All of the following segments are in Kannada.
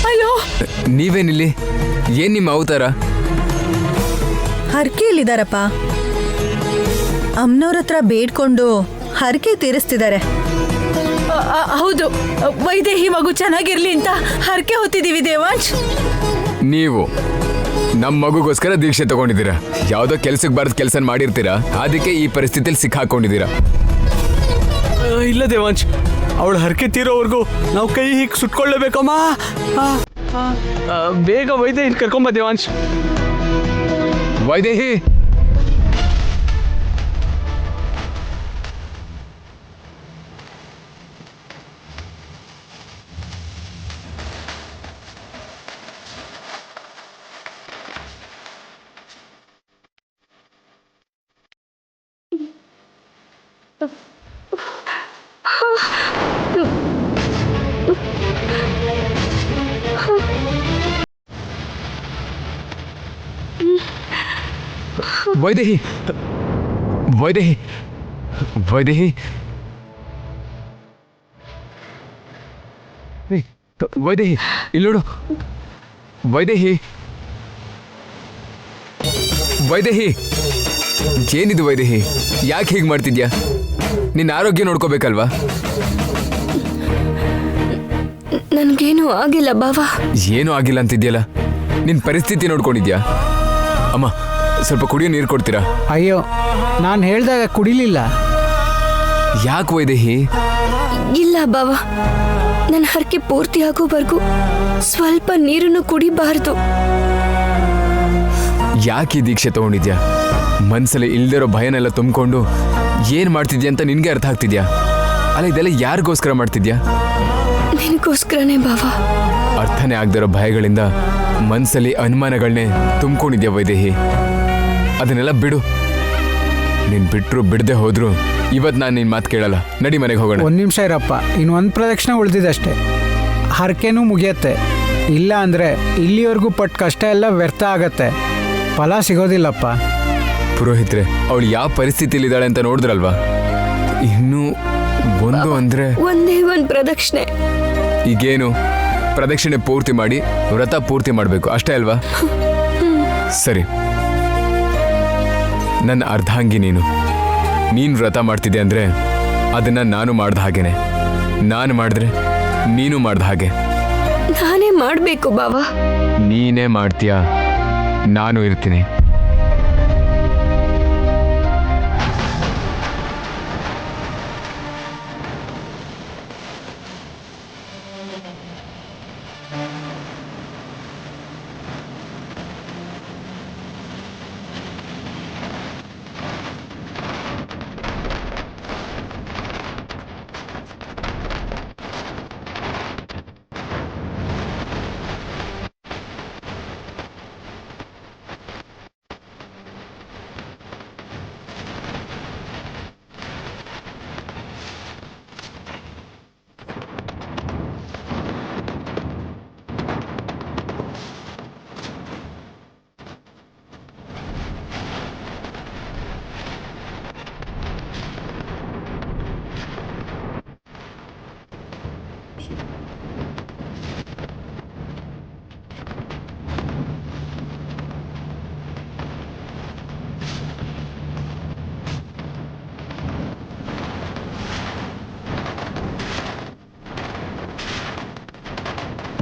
ಅಯ್ಯೋ, ನೀವೇನಿಲ್ಲಿ? ಏನ್ ನಿಮ್ಮ ಅವತಾರ? ಹರಕೆಯಲ್ಲಿದ್ದಾರಪ್ಪ. ಅಮ್ಮನವ್ರ ಹತ್ರ ಬೇಡ್ಕೊಂಡು ಹರಕೆ ತೀರಿಸ್ತಿದ್ದಾರೆ. ಹೌದು, ವೈದೇಹಿ ಮಗು ಚೆನ್ನಾಗಿರ್ಲಿ ಅಂತ ಹರಕೆ ಹೊತ್ತಿದೀವಿ ದೇವಾಂಶ್. ನೀವು ನಮ್ಮ ಮಗುಗೋಸ್ಕರ ದೀಕ್ಷೆ ತಗೊಂಡಿದ್ದೀರಾ. ಯಾವ್ದೋ ಕೆಲ್ಸಕ್ಕೆ ಬಾರದ ಕೆಲಸ ಮಾಡಿರ್ತೀರಾ, ಅದಕ್ಕೆ ಈ ಪರಿಸ್ಥಿತಿಯಲ್ಲಿ ಸಿಕ್ಕಾಕೊಂಡಿದ್ದೀರಾ. ಇಲ್ಲ ದೇವಾಂಶ್, ಅವಳು ಹರಕೆ ತೀರೋವರೆಗೂ ನಾವು ಕೈ ಹೀಗೆ ಸುಟ್ಕೊಳ್ಳೇಬೇಕಮ್ಮ. ಬೇಗ ವೈದೇಹಿ ಕರ್ಕೊಂಬ ದೇವಾಂಶ್. ವೈದೇಹಿ, ವೈದೇಹಿ, ವೈದೇಹಿ, ವೈದೇಹಿ, ವೈದೇಹಿ, ಇಲ್ಲೋಡು. ವೈದೇಹಿ, ವೈದೇಹಿ, ಏನಿದು ವೈದೇಹಿ? ಯಾಕೆ ಹೀಗೆ ಮಾಡ್ತಿದ್ಯಾ? ನಿನ್ನ ಆರೋಗ್ಯ ನೋಡ್ಕೋಬೇಕಲ್ವಾ? ನನ್ಗೇನು ಆಗಿಲ್ಲ ಬಾವಾ. ಏನೂ ಆಗಿಲ್ಲ ಅಂತಿದ್ಯಲ್ಲ, ನಿನ್ನ ಪರಿಸ್ಥಿತಿ ನೋಡ್ಕೊಂಡಿದ್ಯಾ? ಅಮ್ಮ, ಸ್ವಲ್ಪ ಕುಡಿಯೋ ನೀರು ಕೊಡ್ತೀರಾ? ಅಯ್ಯೋ, ನಾನು ಹೇಳ್ದಾಗ ಕುಡಿಲಿಲ್ಲ. ಯಾಕೆ ವೈದೇಹಿ? ಇಲ್ಲ ಬಾವಾ, ನನ್ನ ಹರಕೆ ಪೂರ್ತಿ ಆಗೋವರೆಗೂ ಸ್ವಲ್ಪ ನೀರನ್ನು ಕುಡಿಬಾರ್ದು. ಯಾಕೆ ಈ ದೀಕ್ಷೆ ತಗೊಂಡಿದ್ಯಾ? ಮನ್ಸಲ್ಲಿ ಇಲ್ದಿರೋ ಭಯನೆಲ್ಲ ತುಂಬಿಕೊಂಡು ಏನ್ ಮಾಡ್ತಿದ್ಯಾ ಅಂತ ನಿನ್ಗೆ ಅರ್ಥ ಆಗ್ತಿದ್ಯಾ? ಅಲ್ಲ, ಇದೆಲ್ಲ ಯಾರಿಗೋಸ್ಕರ ಮಾಡ್ತಿದ್ಯಾ? ನಿನಗೋಸ್ಕರನೇ ಬಾವಾ. ಅರ್ಥನೇ ಆಗದಿರೋ ಭಯಗಳಿಂದ ಮನ್ಸಲ್ಲಿ ಅನುಮಾನಗಳನ್ನೇ ತುಂಬಿಕೊಂಡಿದ್ಯಾ ವೈದೇಹಿ. ಅದನ್ನೆಲ್ಲ ಬಿಡು. ನೀನ್ ಬಿಟ್ರು ಬಿಡದೆ ಹೋದ್ರು ಇವತ್ತು ನಾನು ನಿನ್ ಮಾತು ಕೇಳಲ್ಲ. ನಡಿ, ಮನೆಗೆ ಹೋಗೋಣ. ಒಂದು ನಿಮಿಷ ಇರಪ್ಪ, ಇನ್ನು ಒಂದು ಪ್ರದಕ್ಷಿಣೆ ಉಳಿದಿದಷ್ಟೇ. ಹರಕೆನೂ ಮುಗಿಯತ್ತೆ. ಇಲ್ಲ ಅಂದರೆ ಇಲ್ಲಿವರೆಗೂ ಪಟ್ಟು ಕಷ್ಟ ಎಲ್ಲ ವ್ಯರ್ಥ ಆಗತ್ತೆ, ಫಲ ಸಿಗೋದಿಲ್ಲಪ್ಪ. ಪುರೋಹಿತ್ರೆ, ಅವಳು ಯಾವ ಪರಿಸ್ಥಿತಿಲಿದ್ದಾಳೆ ಅಂತ ನೋಡಿದ್ರಲ್ವಾ? ಇನ್ನೂ ಒಂದು ಅಂದ್ರೆ ಒಂದೇ ಒಂದು ಪ್ರದಕ್ಷಿಣೆ. ಈಗೇನು ಪ್ರದಕ್ಷಿಣೆ ಪೂರ್ತಿ ಮಾಡಿ ವ್ರತ ಪೂರ್ತಿ ಮಾಡಬೇಕು ಅಷ್ಟೇ ಅಲ್ವಾ? ಸರಿ, ನನ್ನ ಅರ್ಧಾಂಗಿ ನೀನು ವ್ರತ ಮಾಡ್ತಿದ್ದೆ ಅಂದ್ರೆ ಅದನ್ನ ನಾನು ಮಾಡ್ದ ಹಾಗೇನೆ. ನಾನು ಮಾಡಿದ್ರೆ ನೀನು ಮಾಡ್ದ ಹಾಗೆ. ನಾನೇ ಮಾಡಬೇಕು ಬಾವಾ. ನೀನೇ ಮಾಡ್ತೀಯಾ? ನಾನು ಇರ್ತೀನಿ.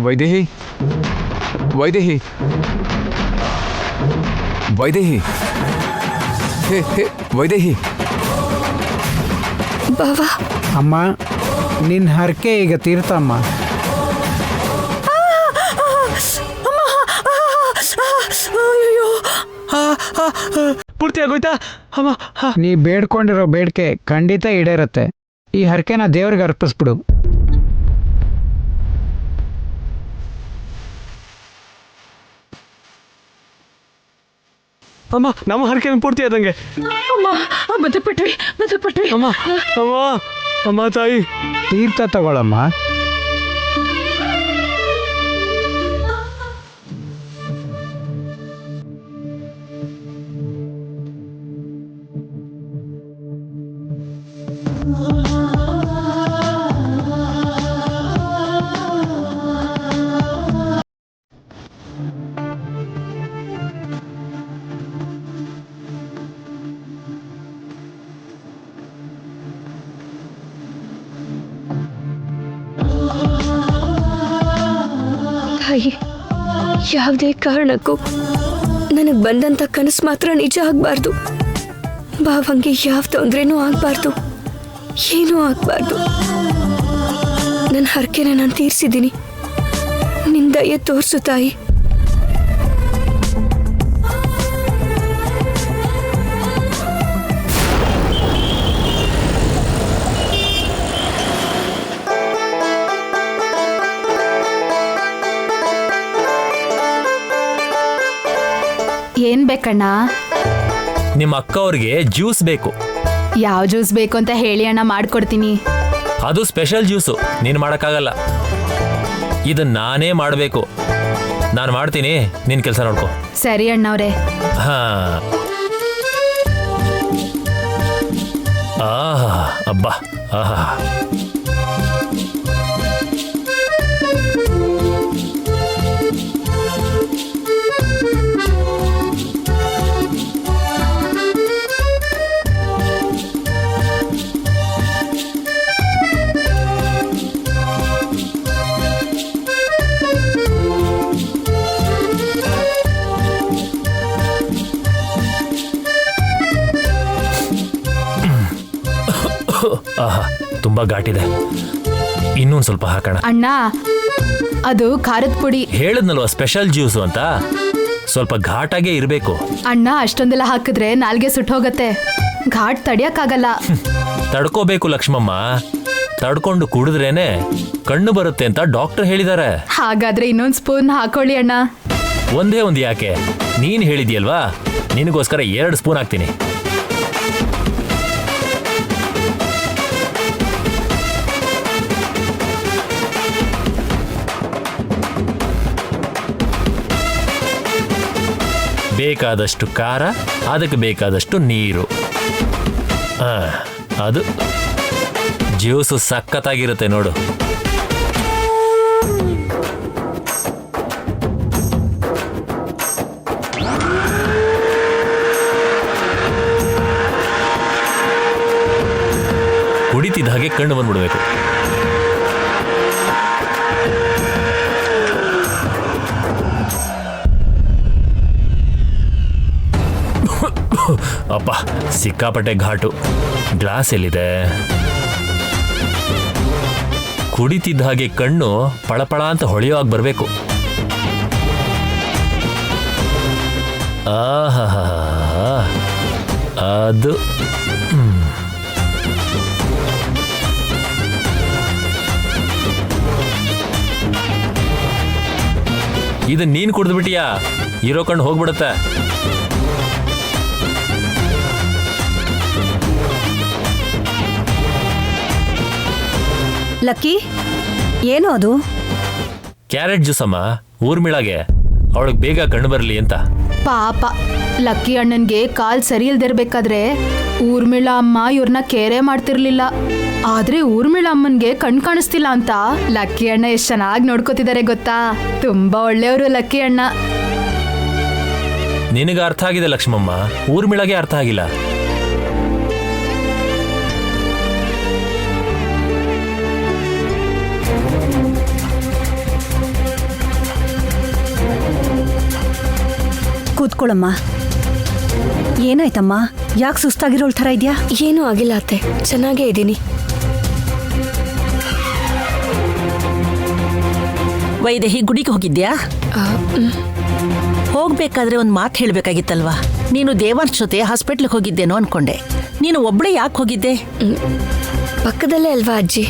ವೈದೇಹಿ, ವೈದೇಹಿ, ವೈದೇಹಿ, ಹೇ ಹೇ ವೈದೇಹಿ. ಬಾವಾ. ಅಮ್ಮ, ನಿನ್ನ ಹರಕೆ ಈಗ ತೀರ್ತಮ್ಮ. ಪೂರ್ತಿ ಆಗೋಯ್ತಾ ಅಮ್ಮ? ನೀ ಬೇಡ್ಕೊಂಡಿರೋ ಬೇಡಿಕೆ ಖಂಡಿತ ಈಡೇರುತ್ತೆ. ಈ ಹರಕೆನ ದೇವ್ರಿಗೆ ಅರ್ಪಿಸ್ಬಿಡು. ಅಮ್ಮ, ನಮ್ಮ ಹರಕೆ ಪೂರ್ತಿ ಆದಂಗೆ. ಬದುಕ್ಬಿಟ್ವಿ. ಅಮ್ಮ, ಅಮ್ಮ, ಅಮ್ಮ ತಾಯಿ. ತೀರ್ಥ ತಗೊಳಮ್ಮ. ತಾಯಿ, ಯಾವುದೇ ಕಾರಣಕ್ಕೂ ನನಗೆ ಬಂದಂಥ ಕನಸು ಮಾತ್ರ ನಿಜ ಆಗಬಾರ್ದು. ಭಾವಂಗೆ ಯಾವ ತೊಂದರೆನೂ ಆಗಬಾರ್ದು, ಏನೂ ಆಗಬಾರ್ದು. ನನ್ನ ಹರಕೆನ ನಾನು ತೀರಿಸಿದ್ದೀನಿ. ನಿನ್ನ ದಯೆ ತೋರಿಸು ತಾಯಿ. ಏನ್ ಬೇಕಣ್ಣ? ನಿಮ್ಮ ಅಕ್ಕ ಅವ್ರಿಗೆ ಜ್ಯೂಸ್ ಬೇಕು. ಯಾವ ಜ್ಯೂಸ್ ಬೇಕು ಅಂತ ಹೇಳಿ ಅಣ್ಣ, ಮಾಡ್ಕೊಡ್ತೀನಿ. ಅದು ಸ್ಪೆಷಲ್ ಜ್ಯೂಸು, ನೀನು ಮಾಡೋಕ್ಕಾಗಲ್ಲ. ಇದನ್ನ ನಾನೇ ಮಾಡಬೇಕು. ನಾನು ಮಾಡ್ತೀನಿ, ನಿನ್ನ ಕೆಲಸ ನೋಡ್ಕೊ. ಸರಿ ಅಣ್ಣವ್ರೆ. ಹಾ. ಆಹಾ, ಅಬ್ಬಾ, ಆಹಾ. ಆಹಾ, ತುಂಬಾ ಘಾಟಿದೆ. ಇನ್ನೊಂದು ಸ್ವಲ್ಪ ಹಾಕೋಣ. ಅಣ್ಣ, ಅದು ಖಾರದ ಪುಡಿ. ಹೇಳಿದ್ನಲ್ವ ಸ್ಪೆಷಲ್ ಜ್ಯೂಸು ಅಂತ, ಸ್ವಲ್ಪ ಘಾಟಾಗೇ ಇರಬೇಕು. ಅಣ್ಣ, ಅಷ್ಟೊಂದೆಲ್ಲ ಹಾಕಿದ್ರೆ ನಾಲ್ಗೆ ಸುಟ್ಟೋಗತ್ತೆ. ಘಾಟ್ ತಡಿಯಕ್ಕಾಗಲ್ಲ. ತಡ್ಕೋಬೇಕು ಲಕ್ಷ್ಮಮ್ಮ. ತಡ್ಕೊಂಡು ಕುಡಿದ್ರೇನೆ ಕಣ್ಣು ಬರುತ್ತೆ ಅಂತ ಡಾಕ್ಟರ್ ಹೇಳಿದ್ದಾರೆ. ಹಾಗಾದ್ರೆ ಇನ್ನೊಂದು ಸ್ಪೂನ್ ಹಾಕೊಳ್ಳಿ ಅಣ್ಣ. ಒಂದೇ ಒಂದು ಯಾಕೆ, ನೀನು ಹೇಳಿದ್ಯಲ್ವಾ, ನಿನಗೋಸ್ಕರ 2 ಸ್ಪೂನ್ ಹಾಕ್ತೀನಿ. ಬೇಕಾದಷ್ಟು ಖಾರ, ಅದಕ್ಕೆ ಬೇಕಾದಷ್ಟು ನೀರು. ಅದು ಜ್ಯೂಸು ಸಖತ್ತಾಗಿರುತ್ತೆ ನೋಡು. ಕುಡಿತಿದ್ದ ಹಾಗೆ ಕಣ್ಣು ಬಂದ್ಬಿಡ್ಬೇಕು. ಅಪ್ಪ, ಸಿಕ್ಕಾಪಟ್ಟೆ ಘಾಟು. ಗ್ಲಾಸ್ ಎಲ್ಲಿದೆ? ಕುಡಿತಿದ್ದ ಹಾಗೆ ಕಣ್ಣು ಪಳಪಳ ಅಂತ ಹೊಳೆಯುವಾಗ ಬರಬೇಕು. ಆಹಾ, ಅದು ಇದನ್ನ ನೀನು ಕುಡಿದ್ಬಿಟ್ಟಿಯಾ? ಇರೋ ಕಣ್ಣು ಹೋಗ್ಬಿಡುತ್ತೆ. ಲಕ್ಕಿ, ಏನು ಅದು? ಕ್ಯಾರೆಟ್ ಜ್ಯೂಸ್ ಅಮ್ಮ, ಊರ್ಮಿಳಾಗೆ. ಅವಳಿಗೆ ಬೇಗ ಕಣ್ಣು ಬರಲಿ ಅಂತ. ಪಾಪ, ಲಕ್ಕಿ ಅಣ್ಣನ್ಗೆ ಕಾಲ್ ಸರಿ ಇಲ್ದಿರ್ಬೇಕಾದ್ರೆ ಊರ್ಮಿಳ ಅಮ್ಮ ಇವ್ರನ್ನ ಕೇರೆ ಮಾಡ್ತಿರ್ಲಿಲ್ಲ. ಆದ್ರೆ ಊರ್ಮಿಳ ಅಮ್ಮನ್ಗೆ ಕಣ್ ಕಾಣಿಸ್ತಿಲ್ಲ ಅಂತ ಲಕ್ಕಿ ಅಣ್ಣ ಎಷ್ಟ್ ಚೆನ್ನಾಗಿ ನೋಡ್ಕೋತಿದ್ದಾರೆ ಗೊತ್ತಾ? ತುಂಬಾ ಒಳ್ಳೆಯವರು ಲಕ್ಕಿ ಅಣ್ಣ. ನಿನಗೆ ಅರ್ಥ ಆಗಿದೆ ಲಕ್ಷ್ಮಮ್ಮ, ಊರ್ಮಿಳಗೆ ಅರ್ಥ ಆಗಿಲ್ಲ. ಕೂತ್ಕೊಳ್ಳಮ್ಮ. ಏನಾಯ್ತಮ್ಮ? ಯಾಕೆ ಸುಸ್ತಾಗಿರೋಳ್ ಥರ ಇದೆಯಾ? ಏನೂ ಆಗಿಲ್ಲ ಅತ್ತೆ, ಚೆನ್ನಾಗೇ ಇದ್ದೀನಿ. ವೈದೇಹಿ, ಗುಡಿಗೆ ಹೋಗಿದ್ಯಾ? ಹೋಗ್ಬೇಕಾದ್ರೆ ಒಂದು ಮಾತು ಹೇಳಬೇಕಾಗಿತ್ತಲ್ವಾ? ನೀನು ದೇವಾಂಶ್ ಜೊತೆ ಹಾಸ್ಪಿಟ್ಲಿಗೆ ಹೋಗಿದ್ದೇನೋ ಅನ್ಕೊಂಡೆ. ನೀನು ಒಬ್ಬಳೇ ಯಾಕೆ ಹೋಗಿದ್ದೆ? ಪಕ್ಕದಲ್ಲೇ ಅಲ್ವಾ ಅಜ್ಜಿ.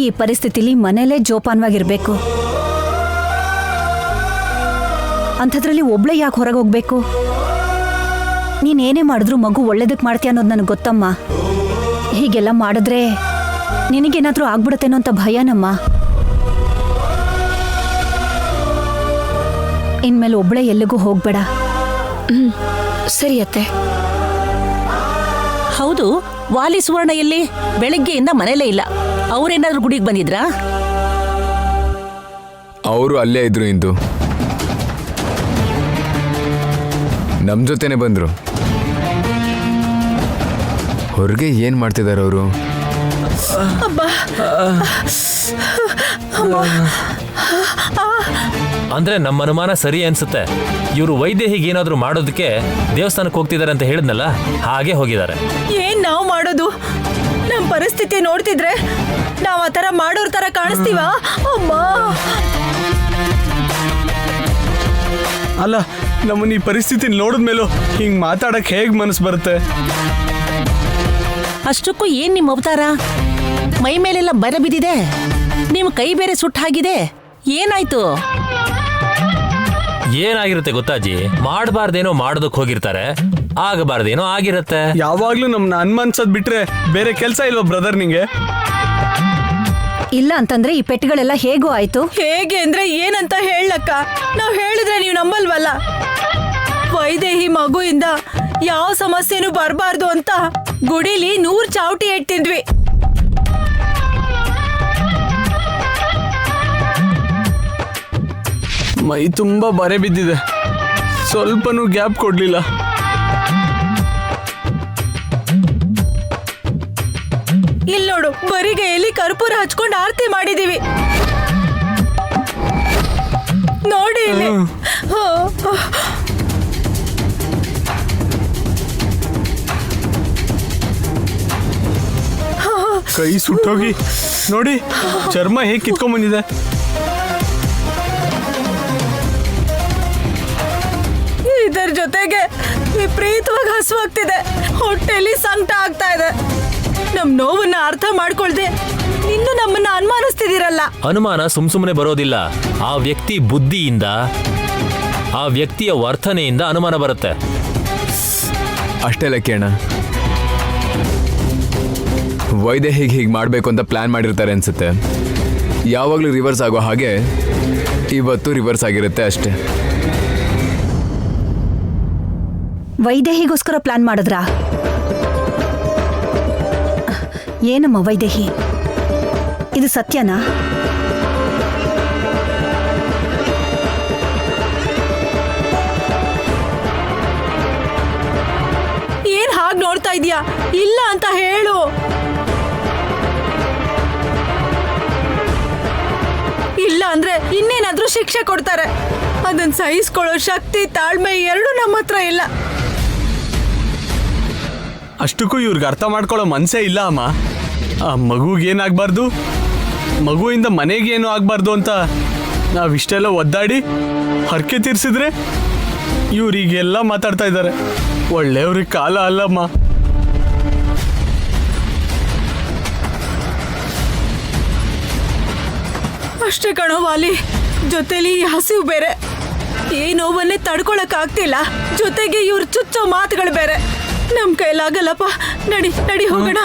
ಈ ಪರಿಸ್ಥಿತಿಲಿ ಮನೇಲೇ ಜೋಪಾನವಾಗಿರ್ಬೇಕು. ಅಂಥದ್ರಲ್ಲಿ ಒಬ್ಳೆ ಯಾಕೆ ಹೊರಗೆ ಹೋಗ್ಬೇಕು? ನೀನೇನೇ ಮಾಡಿದ್ರು ಮಗು ಒಳ್ಳೇದಕ್ಕೆ ಮಾಡ್ತೀಯ ಅನ್ನೋದು ನನಗೆ ಗೊತ್ತಮ್ಮ. ಹೀಗೆಲ್ಲ ಮಾಡಿದ್ರೆ ನಿನಗೇನಾದ್ರೂ ಆಗ್ಬಿಡುತ್ತೇನೋ ಅಂತ ಭಯನಮ್ಮ. ಇನ್ಮೇಲೆ ಒಬ್ಳೆ ಎಲ್ಲಿಗೂ ಹೋಗ್ಬೇಡ. ಸರಿ ಅತ್ತೆ. ಹೌದು, ವಾಲಿ ಸುವರ್ಣ ಎಲ್ಲಿ? ಬೆಳಗ್ಗೆಯಿಂದ ಮನೇಲೇ ಇಲ್ಲ. ಅವ್ರೇನಾದ್ರೂ ಗುಡಿಗೆ ಬಂದಿದ್ರಾ? ಅವರು ಅಲ್ಲೇ ಇದ್ರು. ಇಂದು ನಮ್ಮ ಜೊತೆನೆ ಬಂದ್ರು. ಹೊರಗೆ ಏನು ಮಾಡ್ತಿದ್ದಾರೆ ಅವರು? ಅಂದ್ರೆ ನಮ್ಮ ಅನುಮಾನ ಸರಿ ಅನ್ಸುತ್ತೆ. ಇವರು ವೈದೇಹಿಗೆ ಏನಾದರೂ ಮಾಡೋದಕ್ಕೆ ದೇವಸ್ಥಾನಕ್ಕೆ ಹೋಗ್ತಿದ್ದಾರೆ ಅಂತ ಹೇಳಿದ್ನಲ್ಲ, ಹಾಗೆ ಹೋಗಿದ್ದಾರೆ. ಏನ್ ನಾವು ಮಾಡೋದು? ನಮ್ ಪರಿಸ್ಥಿತಿ ನೋಡ್ತಿದ್ರೆ ನಾವ್ ಆ ತರ ಮಾಡೋರ್ ತರ ಕಾಣಿಸ್ತೀವ? ಅಮ್ಮ, ಅಲ್ಲ, ನಮ್ಮನ್ನ ಈ ಪರಿಸ್ಥಿತಿ ನೋಡಿದ್ಮೇಲೂ ಹಿಂಗ್ ಮಾತಾಡಕ್ ಹೇಗ್ ಮನಸ್ಸು ಬರುತ್ತೆ? ಅಷ್ಟಕ್ಕೂ ಏನ್ ನಿಮ್ಮ ಅವತಾರ? ಮೈ ಮೇಲೆಲ್ಲ ಬರ ಬಿದ್ದಿದೆ, ನಿಮ್ಮ ಕೈ ಬೇರೆ ಸುಟ್ಟ ಹಾಗಿದೆ. ಏನಾಯ್ತು? ಏನಾಗಿರುತ್ತೆ ಗೊತ್ತಾಜಿ? ಮಾಡಬಾರ್ದೇನೋ ಮಾಡೋದಕ್ಕೆ ಹೋಗಿರ್ತಾರೆ, ಆಗಬಾರ್ದೇನೋ ಆಗಿರುತ್ತೆ. ಯಾವಾಗ್ಲೂ ನಮ್ನ ಅನ್ಮನ್ಸದ್ ಬಿಟ್ರೆ ಬೇರೆ ಕೆಲ್ಸ ಇಲ್ವಾ ಬ್ರದರ್ ನಿಂಗೆ? ಇಲ್ಲ ಅಂತಂದ್ರೆ ಈ ಪೆಟ್ಟುಗಳೆಲ್ಲ ಹೇಗೂ ಆಯ್ತು. ಹೇಗೆ ಅಂದ್ರೆ ಏನಂತ ಹೇಳಕ್ಕ? ನಾವ್ ಹೇಳಿದ್ರೆ ನೀವು ನಂಬಲ್ವಲ್ಲ. ವೈದೇಹಿ ಮಗುವಿಂದ ಯಾವ ಸಮಸ್ಯೆನೂ ಬರಬಾರ್ದು ಅಂತ ಗುಡಿಲಿ 100 ಚಾವಟಿ ಇಟ್ಟಿದ್ವಿ. ಮೈ ತುಂಬಾ ಬರೆ ಬಿದ್ದಿದೆ, ಸ್ವಲ್ಪನೂ ಗ್ಯಾಪ್ ಕೊಡ್ಲಿಲ್ಲ. ಇಲ್ಲಿ ನೋಡು, ಬರಿಗೈಯಲ್ಲಿ ಕರ್ಪೂರ ಹಚ್ಕೊಂಡು ಆರತಿ ಮಾಡಿದೀವಿ. ನೋಡಿ ಇಲ್ಲಿ. ಕೈ ಸುಟ್ಟೋಗಿ ನೋಡಿ, ಚರ್ಮ ಹೇಗೆ ಕಿತ್ಕೊಂಡ್ ಬಂದಿದೆ. ಇದರ ಜೊತೆಗೆ ವಿಪರೀತವಾಗಿ ಹಸುವಾಗ್ತಿದೆ, ಹೊಟ್ಟೆಲಿ ಸಂಕಟ ಆಗ್ತಾ ಇದೆ. ನಮ್ ನೋವನ್ನ ಅರ್ಥ ಮಾಡ್ಕೊಳ್ದೆ ಇನ್ನು ನಮ್ಮನ್ನ ಅನುಮಾನಿಸ್ತಿದಿರಲ್ಲ. ಅನುಮಾನ ಸುಮ್ಮನೆ ಬರೋದಿಲ್ಲ. ಆ ವ್ಯಕ್ತಿ ಬುದ್ಧಿಯಿಂದ, ಆ ವ್ಯಕ್ತಿಯ ವರ್ತನೆಯಿಂದ ಅನುಮಾನ ಬರುತ್ತೆ. ಅಷ್ಟೇ ಲಕ್ಕಿ ಅಣ್ಣ, ವೈದೇಹಿಗೆ ಹೀಗೆ ಮಾಡಬೇಕು ಅಂತ ಪ್ಲ್ಯಾನ್ ಮಾಡಿರ್ತಾರೆ ಅನ್ಸುತ್ತೆ. ಯಾವಾಗಲೂ ರಿವರ್ಸ್ ಆಗೋ ಹಾಗೆ ಇವತ್ತು ರಿವರ್ಸ್ ಆಗಿರುತ್ತೆ ಅಷ್ಟೇ. ವೈದೇಹಿಗೋಸ್ಕರ ಪ್ಲಾನ್ ಮಾಡಿದ್ರಾ? ಏನಮ್ಮ ವೈದೇಹಿ, ಇದು ಸತ್ಯನಾ? ಏನ್ ಹಾಗೆ ನೋಡ್ತಾ ಇದೀಯಾ? ಇಲ್ಲ ಅಂತ ಹೇಳು. ಇಲ್ಲ ಅಂದ್ರೆ ಇನ್ನೇನಾದ್ರೂ ಶಿಕ್ಷೆ ಕೊಡ್ತಾರೆ. ಅದನ್ನ ಸಹಿಸ್ಕೊಳ್ಳೋ ಶಕ್ತಿ, ತಾಳ್ಮೆ ಎರಡೂ ನಮ್ಮ ಹತ್ರ ಇಲ್ಲ. ಅಷ್ಟಕ್ಕೂ ಇವ್ರಿಗೆ ಅರ್ಥ ಮಾಡ್ಕೊಳ್ಳೋ ಮನ್ಸೇ ಇಲ್ಲ ಅಮ್ಮ. ಆ ಮಗುಗೇನಾಗಬಾರ್ದು, ಮಗುವಿಂದ ಮನೆಗೇನು ಆಗಬಾರ್ದು ಅಂತ ನಾವಿಷ್ಟೆಲ್ಲ ಒದ್ದಾಡಿ ಹರಕೆ ತೀರ್ಸಿದ್ರೆ ಇವ್ರಿಗೆಲ್ಲ ಮಾತಾಡ್ತಾ ಇದ್ದಾರೆ. ಒಳ್ಳೆಯವ್ರಿಗೆ ಕಾಲ ಅಲ್ಲಮ್ಮ. ಅಷ್ಟೇ ಕಣೋ ವಾಲಿ, ಜೊತೆಲಿ ಈ ಹಸಿವು ಬೇರೆ. ಈ ನೋವನ್ನೇ ತಡ್ಕೊಳಕ್ ಆಗ್ತಿಲ್ಲ, ಜೊತೆಗೆ ಇವ್ರು ಚುಚ್ಚೋ ಮಾತುಗಳು ಬೇರೆ. ನಮ್ ಕೈಲಾಗಲ್ಲಪ್ಪ. ನಡಿ ನಡಿ ಹೋಗೋಣ.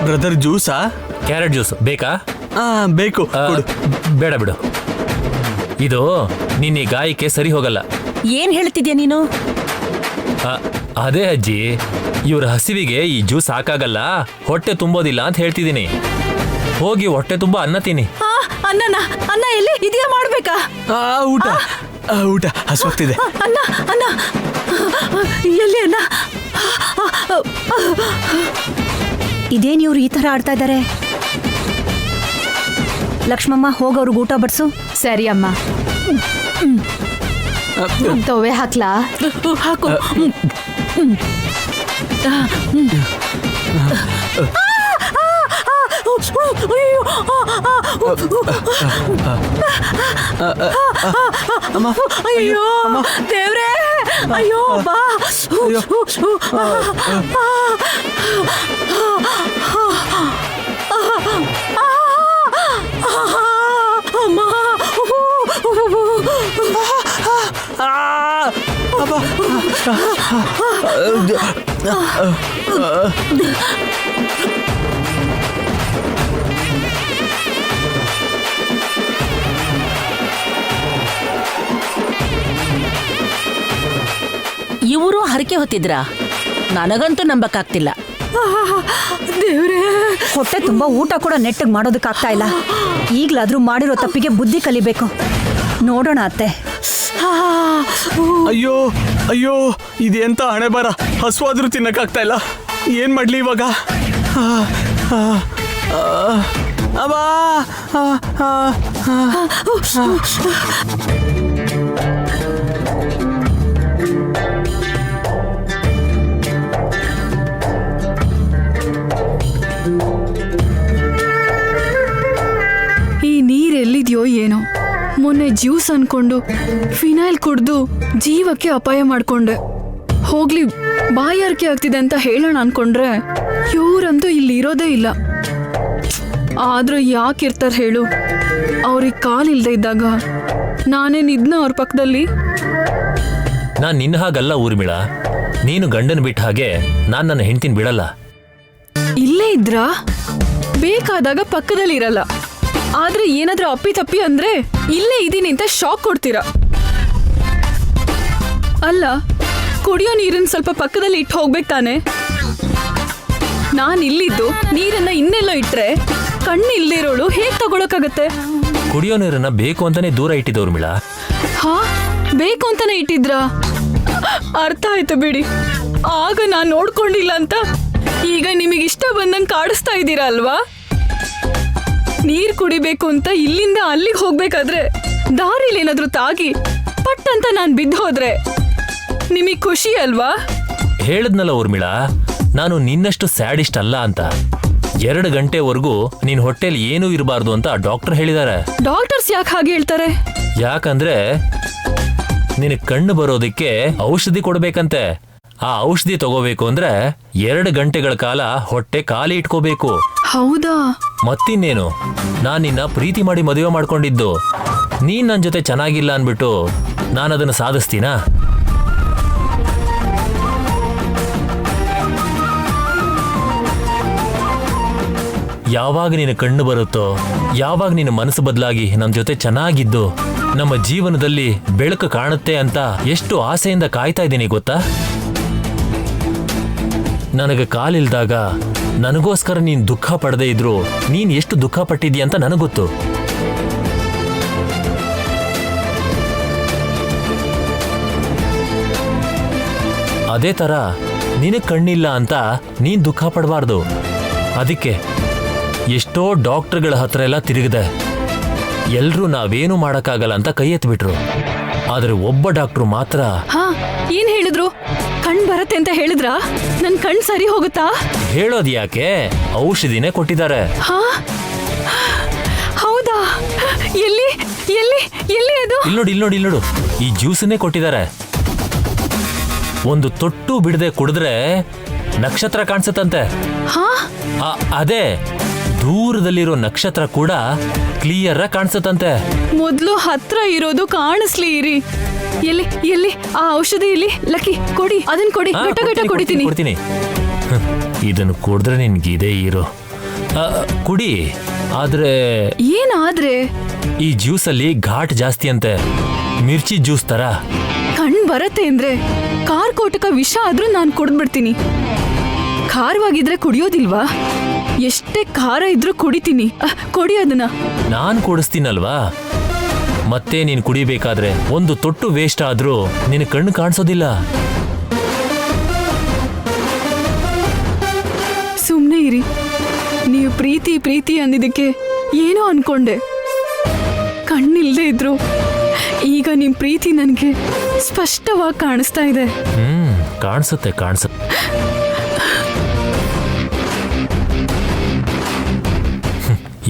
ಬ್ರದರ್, ಜ್ಯೂಸಾ? ಕ್ಯಾರೆಟ್ ಜ್ಯೂಸ್ ಬೇಕಾ? ಬೇಕು. ಬೇಡ ಬಿಡು, ಇದು ನಿನ್ನ ಈ ಗಾಯಕ್ಕೆ ಸರಿ ಹೋಗಲ್ಲ. ಏನ್ ಹೇಳ್ತಿದ್ಯಾ ನೀನು? ಅದೇ ಅಜ್ಜಿ, ಇವ್ರ ಹಸಿವಿಗೆ ಈ ಜ್ಯೂಸ್ ಸಾಕಾಗಲ್ಲ, ಹೊಟ್ಟೆ ತುಂಬೋದಿಲ್ಲ ಅಂತ ಹೇಳ್ತಿದ್ದೀನಿ. ಹೋಗಿ ಹೊಟ್ಟೆ ತುಂಬಾ ಅನ್ನ ತಿನ್ನಿ. ಅನ್ನ ಎಲ್ಲಿ ಇದೆಯಾ? ಮಾಡ್ಬೇಕಾ? ಊಟ ಊಟ ಹಸುವಾಗ್ತಿದೆ. ಅನ್ನ ಅನ್ನ ಎಲ್ಲಿ ಅನ್ನ? ಇದೇನು ಇವ್ರು ಈ ತರ ಆಡ್ತಾ ಇದ್ದಾರೆ? ಲಕ್ಷ್ಮಮ್ಮ, ಹೋಗವ್ರಿಗೆ ಊಟ ಬಡ್ಸು. ಸರಿ ಅಮ್ಮ. ತವೆ ಹಾಕ್ಲಾ? ಹಾಕು. ಅಯ್ಯೋ ದೇವ್ರೇ, ಅಯ್ಯೋ ಬಾ. ಇವರು ಹರಕೆ ಹೊತ್ತಿದ್ರಾ? ನನಗಂತೂ ನಂಬಕ್ಕಾಗ್ತಿಲ್ಲ. ದೇವ್ರೇ, ಹೊಟ್ಟೆ ತುಂಬಾ ಊಟ ಕೂಡ ನೆಟ್ಟಗೆ ಮಾಡೋದಕ್ಕಾಗ್ತಾ ಇಲ್ಲ. ಈಗ್ಲಾದ್ರೂ ಮಾಡಿರೋ ತಪ್ಪಿಗೆ ಬುದ್ಧಿ ಕಲಿಬೇಕು. ನೋಡೋಣ ಅತ್ತೆ. ಅಯ್ಯೋ ಅಯ್ಯೋ, ಇದೆಂತ ಹಣೆ ಬರ. ಹಸುವಾದ್ರೂ ತಿನ್ನಕ್ಕಾಗ್ತಾ ಇಲ್ಲ. ಏನ್ ಮಾಡ್ಲಿ ಇವಾಗ? ಅಬ್ಬಾ ಈ ನೀರೆಲ್ಲಿದೆಯೋ ಏನೋ. ಮೊನ್ನೆ ಜ್ಯೂಸ್ ಅನ್ಕೊಂಡು ಫಿನೈಲ್ ಕುಡ್ದು ಜೀವಕ್ಕೆ ಅಪಾಯ ಮಾಡ್ಕೊಂಡೆ. ಹೋಗ್ಲಿ, ಬಾಯಾರಿಕೆ ಆಗ್ತಿದೆ ಅಂತ ಹೇಳೋಣ ಅನ್ಕೊಂಡ್ರೆ ಇವರಂತೂ ಇಲ್ಲಿ ಇರೋದೇ ಇಲ್ಲ. ಆದ್ರೂ ಯಾಕಿರ್ತಾರೆ ಹೇಳು? ಅವ್ರಿಗೆ ಕಾಲಿಲ್ದೇ ಇದ್ದಾಗ ನಾನೇನಿದ್ನ ಅವ್ರ ಪಕ್ಕದಲ್ಲಿ. ನಾನ್ ನಿನ್ನ ಹಾಗಲ್ಲ ಊರ್ಮಿಳಾ, ನೀನು ಗಂಡನ ಬಿಟ್ಟ ಹಾಗೆ ನಾನ್ ನನ್ನ ಹೆಂಡ್ತಿನ ಬಿಡಲ್ಲ. ಇಲ್ಲೇ ಇದ್ರಾ ಬೇಕಾದಾಗ ಪಕ್ಕದಲ್ಲಿ ಇರಲ್ಲ, ಆದ್ರೆ ಏನಾದ್ರೂ ಅಪ್ಪಿ ತಪ್ಪಿ ಅಂದ್ರೆ ಇಲ್ಲೇ ಇದೀನಿ ಅಂತ ಶಾಕ್ ಕೊಡ್ತೀರಾ. ಅಲ್ಲ, ಕುಡಿಯೋ ನೀರನ್ನ ಸ್ವಲ್ಪ ಪಕ್ಕದಲ್ಲಿ ಇಟ್ಟು ಹೋಗ್ಬೇಕು ತಾನೆ. ನಾನ್ ಇಲ್ಲಿದ್ದು ನೀರನ್ನ ಇನ್ನೆಲ್ಲೋ ಇಟ್ರೆ ಕಣ್ಣು ಇಲ್ದಿರೋಳು ಹೇಗ್ ತಗೊಳಕಾಗತ್ತೆ? ಕುಡಿಯೋ ನೀರನ್ನ ಬೇಕು ಅಂತಾನೆ ದೂರ ಇಟ್ಟಿದ್ದ ಊರ್ಮಿಳಾ. ಹಾ, ಬೇಕು ಅಂತಾನೆ ಇಟ್ಟಿದ್ರಾ? ಅರ್ಥ ಆಯ್ತು ಬಿಡಿ. ಆಗ ನಾನ್ ನೋಡ್ಕೊಂಡಿಲ್ಲ ಅಂತ ಈಗ ನಿಮಗಿಷ್ಟ ಬಂದಂಗೆ ಕಾಡಿಸ್ತಾ ಇದ್ದೀರಾ ಅಲ್ವಾ? ನೀರ್ ಕುಡಿಬೇಕು ಅಂತ ಇಲ್ಲಿಂದ ಅಲ್ಲಿಗೆ ಹೋಗ್ಬೇಕಾದ್ರೆ ದಾರಿಲಿ ಏನಾದ್ರೂ ತಾಗಿ ಪಟ್ ಅಂತ ನಾನ್ ಬಿದ್ದು ಹೋದ್ರೆ ನಿಮಗ್ ಖುಷಿ ಅಲ್ವಾ? ಹೇಳದ್ನಲ್ಲ ಊರ್ಮಿಳಾ, ನಾನು ನಿನ್ನಷ್ಟು ಸ್ಯಾಡಿಸ್ಟ್ ಅಲ್ಲ ಅಂತ. 2 ಗಂಟೆವರೆಗೂ ನಿನ್ ಹೊಟ್ಟೆಲಿ ಏನೂ ಇರಬಾರ್ದು ಅಂತ ಡಾಕ್ಟರ್ ಹೇಳಿದ್ದಾರೆ. ಡಾಕ್ಟರ್ಸ್ ಯಾಕೆ ಹಾಗೆ ಹೇಳ್ತಾರೆ? ಯಾಕಂದ್ರೆ ನಿನ್ ಕಣ್ಣು ಬರೋದಕ್ಕೆ ಔಷಧಿ ಕೊಡ್ಬೇಕಂತೆ. ಆ ಔಷಧಿ ತಗೋಬೇಕು ಅಂದ್ರೆ 2 ಗಂಟೆಗಳ ಕಾಲ ಹೊಟ್ಟೆ ಖಾಲಿ ಇಟ್ಕೋಬೇಕು. ಹೌದಾ? ಮತ್ತಿನ್ನೇನು, ನಾನ್ ನಿನ್ನ ಪ್ರೀತಿ ಮಾಡಿ ಮದುವೆ ಮಾಡ್ಕೊಂಡಿದ್ದು. ನೀನ್ ನನ್ನ ಜೊತೆ ಚೆನ್ನಾಗಿಲ್ಲ ಅನ್ಬಿಟ್ಟು ನಾನು ಅದನ್ನು ಸಾಧಿಸ್ತೀನಾ? ಯಾವಾಗ ನಿನ್ನ ಕಣ್ಣು ಬರುತ್ತೋ, ಯಾವಾಗ ನಿನ್ನ ಮನಸ್ಸು ಬದಲಾಗಿ ನನ್ನ ಜೊತೆ ಚೆನ್ನಾಗಿದ್ದು ನಮ್ಮ ಜೀವನದಲ್ಲಿ ಬೆಳಕು ಕಾಣುತ್ತೆ ಅಂತ ಎಷ್ಟು ಆಸೆಯಿಂದ ಕಾಯ್ತಾ ಇದ್ದೀನಿ ಗೊತ್ತಾ? ನನಗೆ ಕಾಲಿಲ್ದಾಗ ನನಗೋಸ್ಕರ ನೀನ್ ದುಃಖ ಪಡದೇ ಇದ್ರು ನೀನ್ ಎಷ್ಟು ದುಃಖ ಪಟ್ಟಿದ್ಯಾ ಅಂತ ನನಗೊತ್ತು. ಅದೇ ತರ ನಿನಗೆ ಕಣ್ಣಿಲ್ಲ ಅಂತ ನೀನ್ ದುಃಖ ಪಡಬಾರ್ದು. ಅದಕ್ಕೆ ಎಷ್ಟೋ ಡಾಕ್ಟರ್ಗಳ ಹತ್ರ ಎಲ್ಲ ತಿರುಗಿದೆ. ಎಲ್ರೂ ನಾವೇನು ಮಾಡಕ್ಕಾಗಲ್ಲ ಅಂತ ಕೈ ಎತ್ಬಿಟ್ರು. ಆದ್ರೆ ಒಬ್ಬ ಡಾಕ್ಟ್ರು ಮಾತ್ರ. ಹಾ, ಏನ್ ಹೇಳಿದ್ರು? ಕಣ್ ಬರತ್ತೆ ಅಂತ ಹೇಳಿದ್ರಾ? ನನ್ ಕಣ್ ಸರಿ ಹೋಗುತ್ತಾ? ಹೇಳೋದ್ ಯಾಕೆ, ಔಷಧಿನೇ ಕೊಟ್ಟಿದ್ದಾರೆ. ಹಾ, ಹೌದಾ? ಎಲ್ಲಿ ಎಲ್ಲಿ ಎಲ್ಲಿ ಅದು? ಇಲ್ಲಿ ನೋಡು, ಈ ಜ್ಯೂಸನ್ನೇ ಕೊಟ್ಟಿದ್ದಾರೆ. ಒಂದು ತೊಟ್ಟು ಬಿಡದೆ ಕುಡಿದ್ರೆ ನಕ್ಷತ್ರ ಕಾಣಿಸುತ್ತಂತೆ. ಹಾ, ಅದೇ ದೂರದಲ್ಲಿರೋ ನಕ್ಷತ್ರ ಕೂಡ ಕ್ಲಿಯರ್ ಆಗಿ ಕಾಣಿಸುತ್ತಂತೆ. ಮೊದ್ಲು ಹತ್ರ ಇರೋದು ಕಾಣಿಸ್ಲಿ ಇರಿ. ಎಲ್ಲಿ ಎಲ್ಲಿ ಆ ಔಷಧಿ? ಇಲ್ಲಿ ಲಕ್ಕಿ ಕೊಡಿ, ಅದನ್ನ ಕೊಡಿ. ಗಟ್ಟ ಕೊಡ್ತೀನಿ. ಇದನ್ನು ಕುಡಿದ್ರೆ ನಿನ್ಗೆ ಇದೇ ಇರೋ ಕುಡಿ. ಆದ್ರೆ ಏನಾದ್ರೆ? ಈ ಜ್ಯೂಸಲ್ಲಿ ಘಾಟ್ ಜಾಸ್ತಿ ಅಂತೆ, ಮಿರ್ಚಿ ಜ್ಯೂಸ್ ತರ. ಕಣ್ ಬರತ್ತೆ ಅಂದ್ರೆ ಕಾರ್ಕೋಟಕ ವಿಷ ಆದ್ರೂ ನಾನು ಕುಡ್ದ್ಬಿಡ್ತೀನಿ. ಖಾರವಾಗಿದ್ರೆ ಕುಡಿಯೋದಿಲ್ವಾ? ಎಷ್ಟೇ ಖಾರ ಇದ್ರೂ ಕುಡಿತೀನಿ. ಕೊಡಿ ಅದನ್ನ. ನಾನ್ ಕುಡಿಸ್ತೀನಲ್ವಾ, ಮತ್ತೆ ನೀನ್ ಕುಡಿಬೇಕಾದ್ರೆ ಒಂದು ತೊಟ್ಟು ವೇಸ್ಟ್ ಆದ್ರೂ ನಿನ್ನ ಕಣ್ಣು ಕಾಣಿಸೋದಿಲ್ಲ. ಸುಮ್ನೆ ಇರಿ. ನೀವು ಪ್ರೀತಿ ಅಂದಿದ್ದಕ್ಕೆ ಏನೋ ಅನ್ಕೊಂಡೆ. ಕಣ್ಣಿಲ್ದೇ ಇದ್ರು ಈಗ ನಿಮ್ ಪ್ರೀತಿ ನನ್ಗೆ ಸ್ಪಷ್ಟವಾಗಿ ಕಾಣಿಸ್ತಾ ಇದೆ. ಕಾಣಿಸುತ್ತೆ.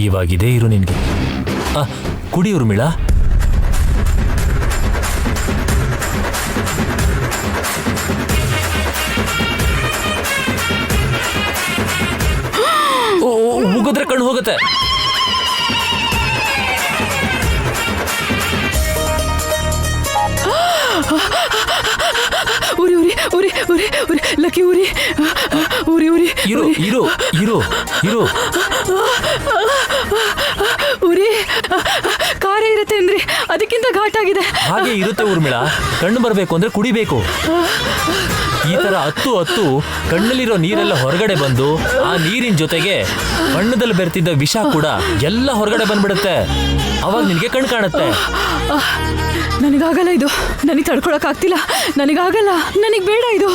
ಇವಾಗಿದೆ ಇರು ನಿನ್ಗೆ. ಕುಡಿ ಊರ್ಮಿಳಾ. ಉಗಿದ್ರೆ ಕಣ್ಣು ಹೋಗುತ್ತೆ. ಉರಿ ಉರಿ ಉರಿ ಉರಿ ಉರಿ ಲಕ್ಕಿ ಉರಿ ಉರಿ ಉರಿ ಇರು ಇರು ಇರು ಇರು ಉರಿ. ಖಾರ ಇರುತ್ತೆ ಅಂದ್ರಿ, ಅದಕ್ಕಿಂತ ಘಾಟಾಗಿದೆ. ಹಾಗೆ ಇರುತ್ತೆ ಊರ್ಮಿಳಾ. ಕಣ್ಣು ಬರಬೇಕು ಅಂದ್ರೆ ಕುಡಿಬೇಕು. ಈ ತರ ಹತ್ತು ಕಣ್ಣಲ್ಲಿರೋ ನೀರೆಲ್ಲ ಹೊರಗಡೆ ಬಂದು ಆ ನೀರಿನ ಜೊತೆಗೆ ಬಣ್ಣದಲ್ಲಿ ಬೆರೆತಿದ್ದ ವಿಷ ಕೂಡ ಎಲ್ಲ ಹೊರಗಡೆ ಬಂದ್ಬಿಡುತ್ತೆ. ಅವಾಗ ನಿನ್ಗೆ ಕಣ್ಣು ಕಾಣುತ್ತೆ. ನನಗಾಗಲ್ಲ ಇದು. ನನಗೆ ತಡ್ಕೊಳಕ್ ಆಗ್ತಿಲ್ಲ. ನನಗಾಗಲ್ಲ. ನನಗ್ ಬೇಡ ಇದು.